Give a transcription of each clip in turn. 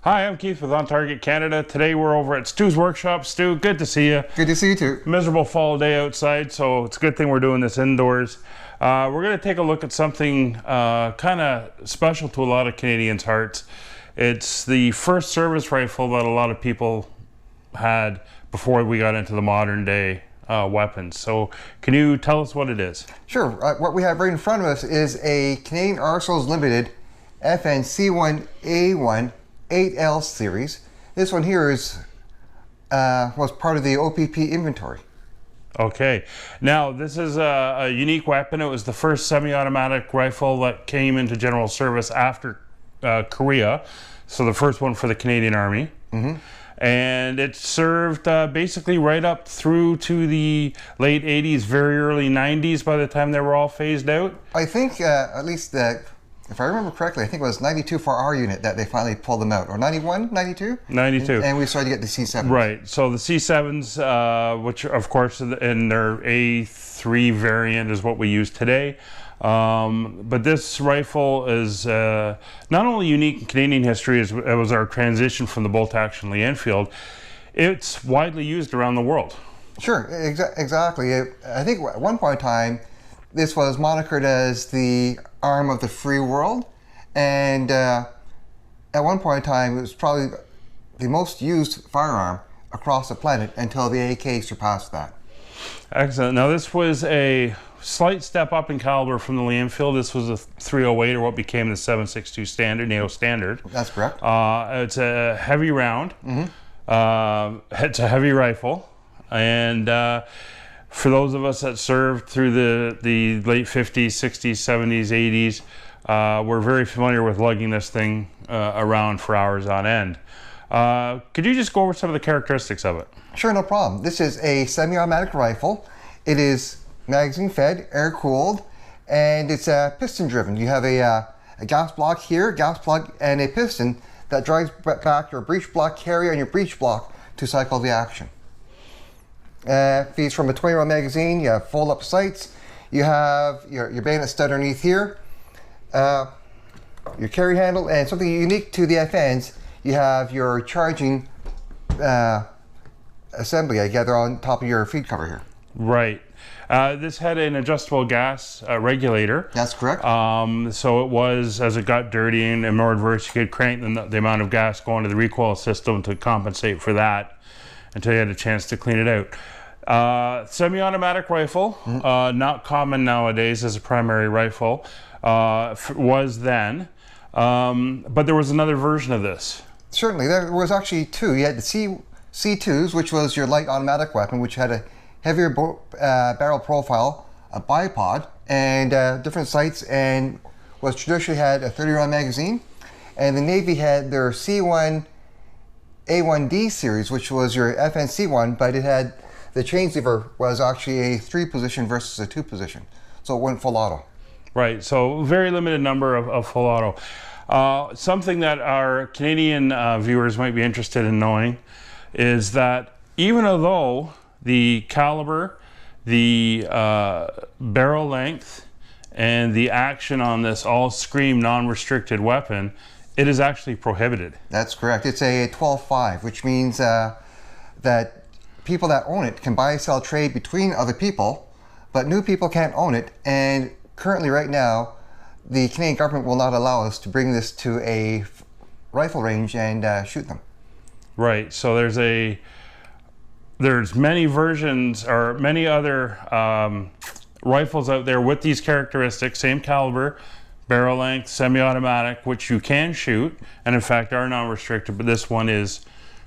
Hi, I'm Keith with On Target Canada. Today we're over at Stu's workshop. Stu, good to see you. Good to see you too. Miserable fall day outside, so it's a good thing we're doing this indoors. We're going to take a look at something kind of special to a lot of Canadians' hearts. It's the first service rifle that a lot of people had before we got into the modern day weapons. So can you tell us what it is? Sure. What we have right in front of us is a Canadian Arsenals Limited FN C1A1 8L series. This one here is was part of the OPP inventory. Okay, now this is a unique weapon. It was the first semi-automatic rifle that came into general service after Korea, so the first one for the Canadian Army. And it served basically right up through to the late 80s, very early 90s by the time they were all phased out. I think at least if I remember correctly, I think it was 92 for our unit that they finally pulled them out, or 91, 92? 92. And we started to get the C7s. Right, so the C7s, which of course in their A3 variant is what we use today. But this rifle is not only unique in Canadian history as it was our transition from the bolt-action Lee Enfield, it's widely used around the world. Sure, exactly. I think at one point in time, this was monikered as the arm of the free world, and at one point in time, it was probably the most used firearm across the planet until the AK surpassed that. Excellent. Now this was a slight step up in caliber from the Lee Enfield. This was a 308, or what became the 7.62 standard, NATO standard. That's correct. It's a heavy round. It's a heavy rifle, and for those of us that served through the late 50s, 60s, 70s, 80s, we're very familiar with lugging this thing around for hours on end. Could you just go over some of the characteristics of it? Sure, no problem. This is a semi-automatic rifle. It is magazine fed, air cooled, and it's piston driven. You have a gas block here, gas plug, and a piston that drives back your breech block carrier and your breech block to cycle the action. Feeds from a 20-round magazine. You have fold-up sights. You have your bayonet stud underneath here. Your carry handle, and something unique to the FNs, you have your charging assembly, I gather, on top of your feed cover here. Right. This had an adjustable gas regulator. That's correct. So it was, as it got dirty and more adverse, you could crank the amount of gas going to the recoil system to compensate for that until you had a chance to clean it out. Semi-automatic rifle, not common nowadays as a primary rifle, was then, but there was another version of this. Certainly, there was actually two. You had the C2s, which was your light automatic weapon, which had a heavier barrel profile, a bipod, and different sights, and was traditionally had a 30-round magazine. And the Navy had their C1A1D series, which was your FNC1, but it had the change lever was actually a 3-position versus a 2-position, so it went full auto. Right, so very limited number of full auto. Something that our Canadian viewers might be interested in knowing is that even though the caliber, the barrel length, and the action on this all scream non-restricted weapon, it is actually prohibited. That's correct. It's a 12.5, which means that people that own it can buy, sell, trade between other people, but new people can't own it. And currently, right now, the Canadian government will not allow us to bring this to a rifle range and shoot them. Right. So there's many versions or many other rifles out there with these characteristics, same caliber, barrel length, semi-automatic, which you can shoot, and in fact are non-restricted, but this one is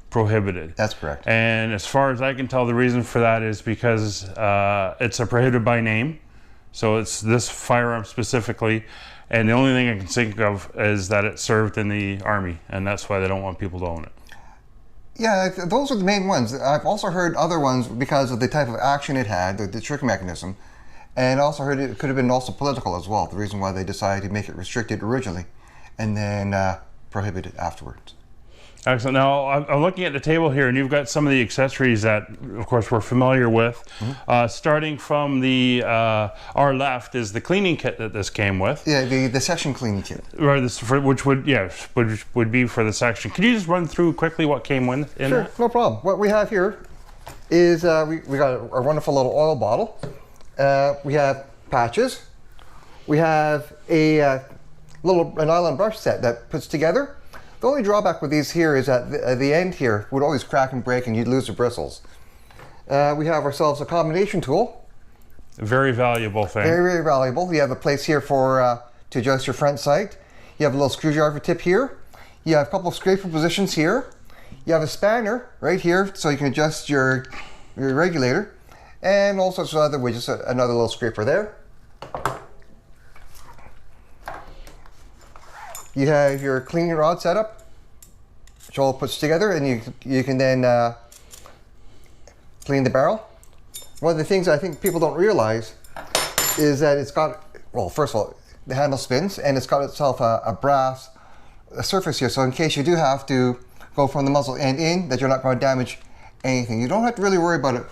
prohibited. That's correct. And as far as I can tell, the reason for that is because it's a prohibited by name. So it's this firearm specifically, and the only thing I can think of is that it served in the Army, and that's why they don't want people to own it. Yeah, those are the main ones. I've also heard other ones because of the type of action it had, the trick mechanism, and also heard it could have been also political as well, the reason why they decided to make it restricted originally and then prohibited afterwards. Excellent. Now, I'm looking at the table here, and you've got some of the accessories that, of course, we're familiar with. Starting from the our left is the cleaning kit that this came with. Yeah, the section cleaning kit. Right, which would be for the section. Could you just run through quickly what came in? Sure, that? no problem. What we have here is we got a wonderful little oil bottle. We have patches. We have a nylon brush set that puts together. The only drawback with these here is that the end here would always crack and break and you'd lose the bristles. We have ourselves a combination tool. Very valuable thing. Very, very valuable. You have a place here for to adjust your front sight. You have a little screwdriver tip here. You have a couple of scraper positions here. You have a spanner right here so you can adjust your regulator. And all sorts of other widgets, another little scraper there. You have your cleaning rod setup, which all puts together, and you can then clean the barrel. One of the things I think people don't realize is that it's got, well, first of all, the handle spins, and it's got itself a brass surface here, so in case you do have to go from the muzzle end in, that you're not going to damage anything. You don't have to really worry about it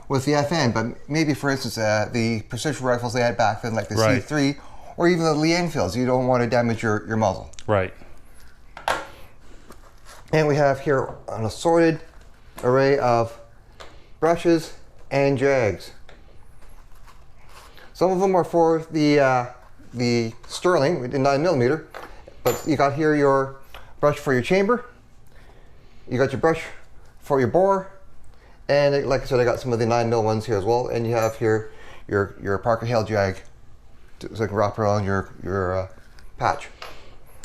with the FN, but maybe, for instance, the precision rifles they had back then, like the C3, or even the Lee Enfields, you don't want to damage your muzzle. Right. And we have here an assorted array of brushes and jags. Some of them are for the Sterling, the 9mm, but you got here your brush for your chamber, you got your brush for your bore, and like I said, I got some of the 9mm ones here as well, and you have here your Parker Hale jag, so you can wrap around your patch.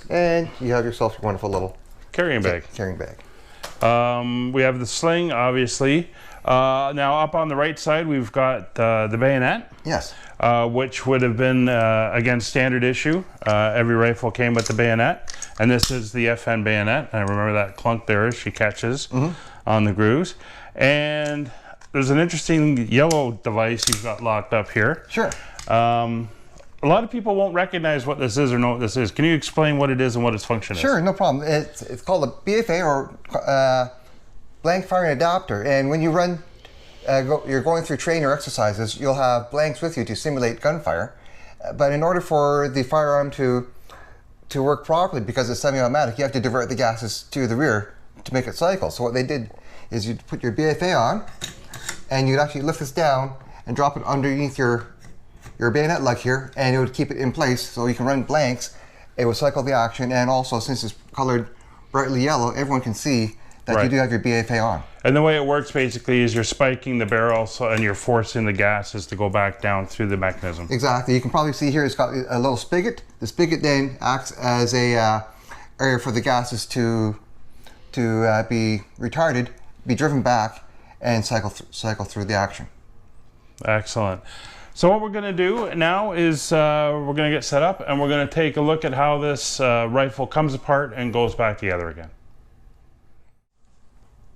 And you have yourself your wonderful little carrying bag. We have the sling, obviously. Now up on the right side, we've got the bayonet. Yes. Which would have been, again, standard issue. Every rifle came with the bayonet. And this is the FN bayonet. I remember that clunk there as she catches on the grooves. And there's an interesting yellow device you've got locked up here. Sure. A lot of people won't recognize what this is or know what this is. Can you explain what it is and what its function is? Sure, no problem. It's called a BFA, or blank firing adapter. And when you run, you're going through training or exercises, you'll have blanks with you to simulate gunfire. But in order for the firearm to work properly, because it's semi-automatic, you have to divert the gases to the rear to make it cycle. So what they did is you'd put your BFA on, and you'd actually lift this down and drop it underneath your bayonet lug here, and it would keep it in place so you can run blanks. It would cycle the action, and also since it's colored brightly yellow, everyone can see that you do have your BFA on. And the way it works basically is you're spiking the barrel, and you're forcing the gases to go back down through the mechanism. Exactly. You can probably see here it's got a little spigot. The spigot then acts as a area for the gases to be retarded, be driven back, and cycle through the action. Excellent. So what we're going to do now is we're going to get set up, and we're going to take a look at how this rifle comes apart and goes back together again.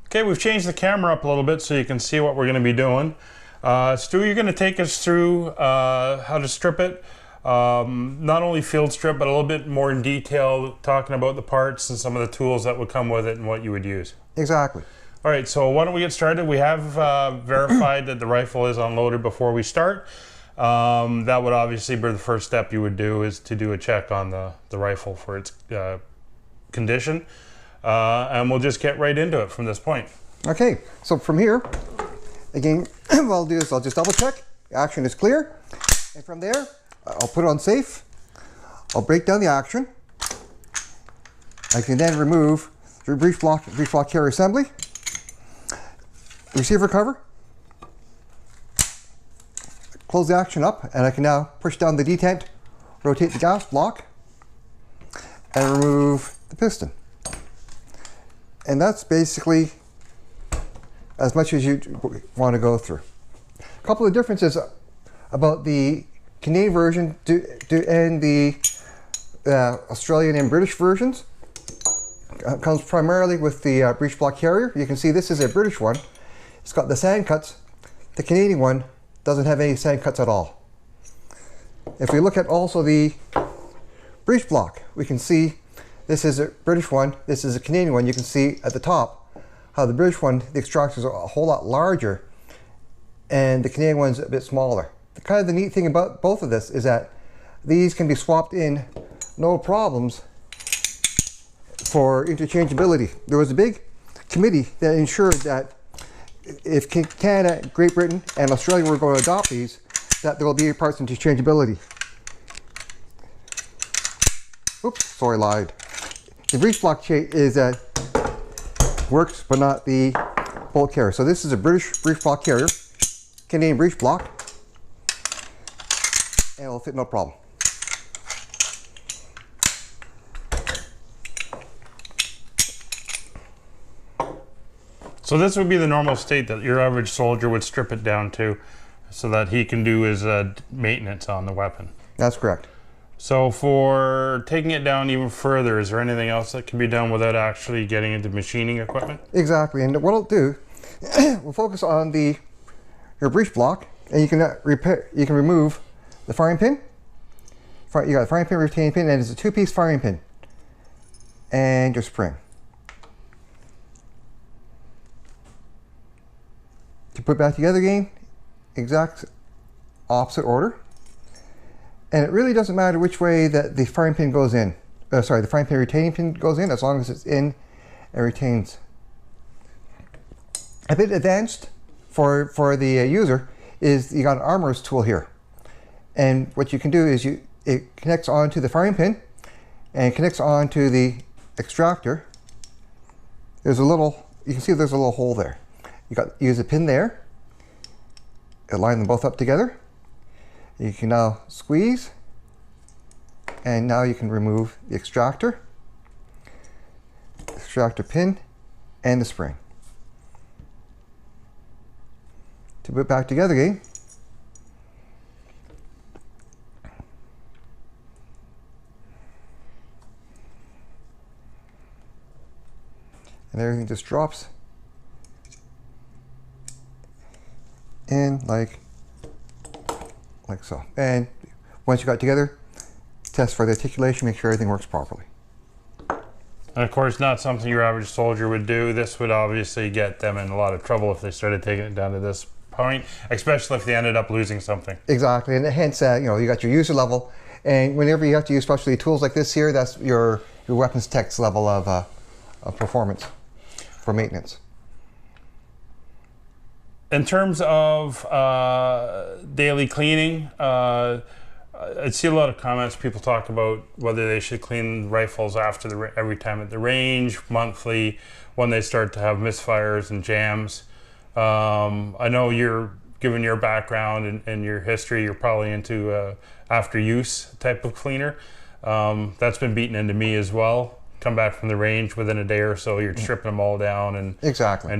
Okay, we've changed the camera up a little bit so you can see what we're going to be doing. Stu, you're going to take us through how to strip it. Not only field strip, but a little bit more in detail, talking about the parts and some of the tools that would come with it and what you would use. Exactly. All right, so why don't we get started? We have verified that the rifle is unloaded before we start. That would obviously be the first step you would do, is to do a check on the rifle for its condition. And we'll just get right into it from this point. Okay, so from here, again, what I'll do is I'll just double check. The action is clear. And from there, I'll put it on safe. I'll break down the action. I can then remove the breech block carrier assembly, receiver cover, close the action up, and I can now push down the detent, rotate the gas block, and remove the piston. And that's basically as much as you want to go through. A couple of differences about the Canadian version and the Australian and British versions. Comes primarily with the breech block carrier. You can see this is a British one. It's got the sand cuts. The Canadian one doesn't have any sand cuts at all. If we look at also the breech block, we can see This is a British one. This is a Canadian one. You can see at the top how the British one, the extractors are a whole lot larger, and the Canadian one's a bit smaller. The kind of the neat thing about both of this is that these can be swapped in no problems for interchangeability. There was a big committee that ensured that if Canada, Great Britain, and Australia were going to adopt these, that there will be parts interchangeability. Oops, sorry, lied. The breech block is works, but not the bolt carrier. So this is a British breech block carrier, Canadian breech block, and it'll fit no problem. So this would be the normal state that your average soldier would strip it down to so that he can do his maintenance on the weapon. That's correct. So for taking it down even further, is there anything else that can be done without actually getting into machining equipment? Exactly, and what I'll do, we'll focus on your breech block, and you can remove the firing pin. You got a firing pin, retaining pin, and it's a 2-piece firing pin, and your spring. To put it back together again, exact opposite order. And it really doesn't matter which way that the firing pin goes in. The firing pin retaining pin goes in, as long as it's in and retains. A bit advanced for the user is you got an armorer's tool here. And what you can do is it connects onto the firing pin and connects onto the extractor. You can see there's a little hole there. Use a pin there, align them both up together. You can now squeeze, and now you can remove the extractor pin, and the spring. To put it back together again, and everything just drops in like so. And once you got it together, test for the articulation, make sure everything works properly. And of course, not something your average soldier would do. This would obviously get them in a lot of trouble if they started taking it down to this point, especially if they ended up losing something. Exactly, and hence, you got your user level, and whenever you have to use specialty tools like this here, that's your weapons tech's level of performance for maintenance. In terms of daily cleaning, I see a lot of comments. People talk about whether they should clean rifles after every time at the range, monthly, when they start to have misfires and jams. I know given your background and your history, you're probably into after use type of cleaner. That's been beaten into me as well. Come back from the range within a day or so, you're stripping them all down and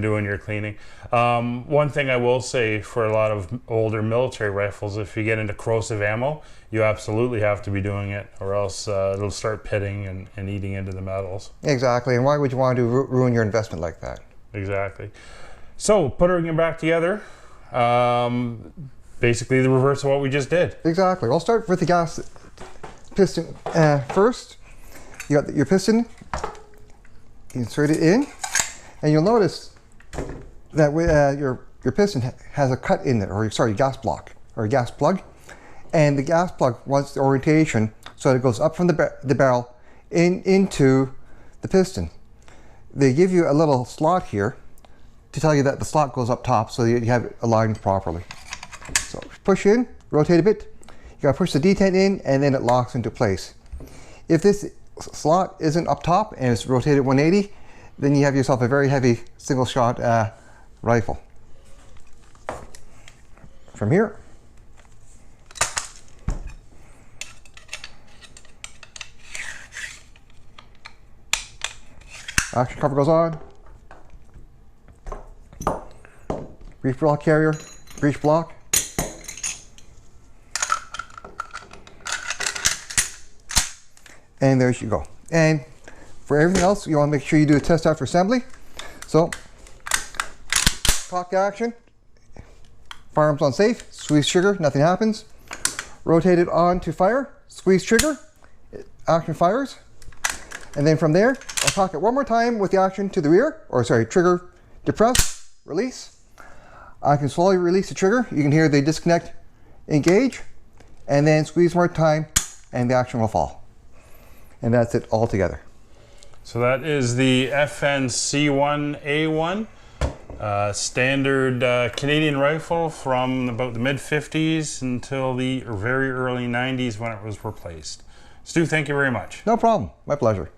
doing your cleaning. One thing I will say for a lot of older military rifles, if you get into corrosive ammo, you absolutely have to be doing it, or else it'll start pitting and eating into the metals. Exactly, and why would you want to ruin your investment like that? Exactly. So putting it back together, basically the reverse of what we just did. Exactly. I'll start with the gas piston first. You got your piston, you insert it in, and you'll notice that your piston has a cut in it, or gas block, or gas plug. And the gas plug wants the orientation so that it goes up from the barrel into the piston. They give you a little slot here to tell you that the slot goes up top so you have it aligned properly. So push in, rotate a bit, you gotta push the detent in, and then it locks into place. If this slot isn't up top and it's rotated 180, then you have yourself a very heavy single shot rifle. From here, action cover goes on, breech block carrier, breech block, and there you go. And for everything else, you want to make sure you do a test after assembly. So, cock action, firearms on safe, squeeze trigger, nothing happens. Rotate it on to fire, squeeze trigger, action fires. And then from there, I'll cock it one more time with the action to the rear, or sorry, trigger, depress, release. I can slowly release the trigger. You can hear the disconnect, engage, and then squeeze one more time, and the action will fall. And that's it all together. So that is the FN C1A1, standard Canadian rifle from about the mid-50s until the very early 90s when it was replaced. Stu, thank you very much. No problem. My pleasure.